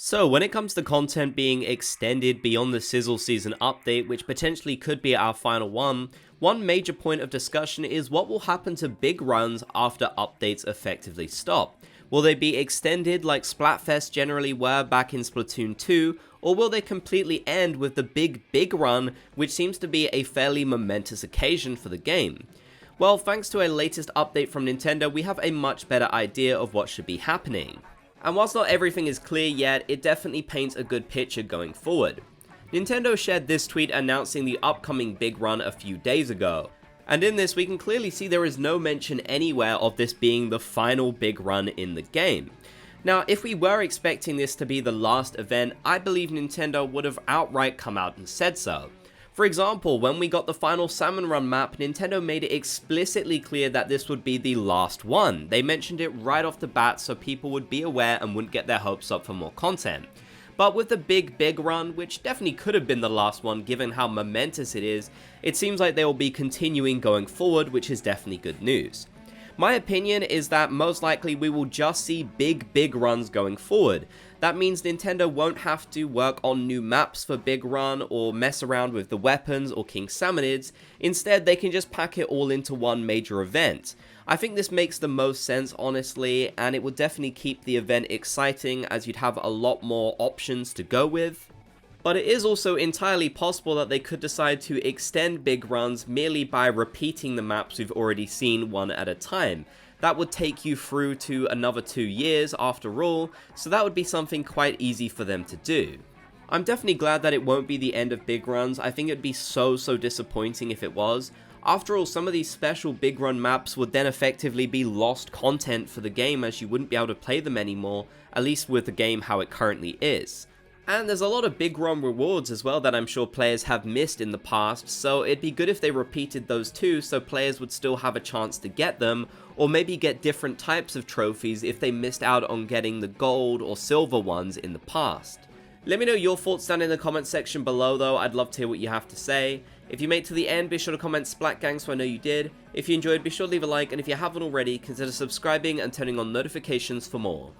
So when it comes to content being extended beyond the Sizzle Season update, which potentially could be our final one major point of discussion is what will happen to big runs after updates effectively stop. Will they be extended like Splatfest generally were back in Splatoon 2, or will they completely end with the big run, which seems to be a fairly momentous occasion for the game? Well, thanks to a latest update from Nintendo, we have a much better idea of what should be happening. And whilst not everything is clear yet, it definitely paints a good picture going forward. Nintendo shared this tweet announcing the upcoming big run a few days ago. And in this, we can clearly see there is no mention anywhere of this being the final big run in the game. Now, if we were expecting this to be the last event, I believe Nintendo would have outright come out and said so. For example, when we got the final Salmon Run map, Nintendo made it explicitly clear that this would be the last one. They mentioned it right off the bat so people would be aware and wouldn't get their hopes up for more content. But with the big run, which definitely could have been the last one given how momentous it is, it seems like they will be continuing going forward, which is definitely good news. My opinion is that most likely we will just see big runs going forward. That means Nintendo won't have to work on new maps for Big Run or mess around with the weapons or King Salmonids. Instead, they can just pack it all into one major event. I think this makes the most sense, honestly, and it would definitely keep the event exciting as you'd have a lot more options to go with. But it is also entirely possible that they could decide to extend big runs merely by repeating the maps we've already seen one at a time. That would take you through to another 2 years after all, so that would be something quite easy for them to do. I'm definitely glad that it won't be the end of big runs. I think it'd be so disappointing if it was. After all, some of these special big run maps would then effectively be lost content for the game as you wouldn't be able to play them anymore, at least with the game how it currently is. And there's a lot of big run rewards as well that I'm sure players have missed in the past, so it'd be good if they repeated those too so players would still have a chance to get them, or maybe get different types of trophies if they missed out on getting the gold or silver ones in the past. Let me know your thoughts down in the comment section below though, I'd love to hear what you have to say. If you made it to the end, be sure to comment Splat Gang so I know you did. If you enjoyed, be sure to leave a like, and if you haven't already, consider subscribing and turning on notifications for more.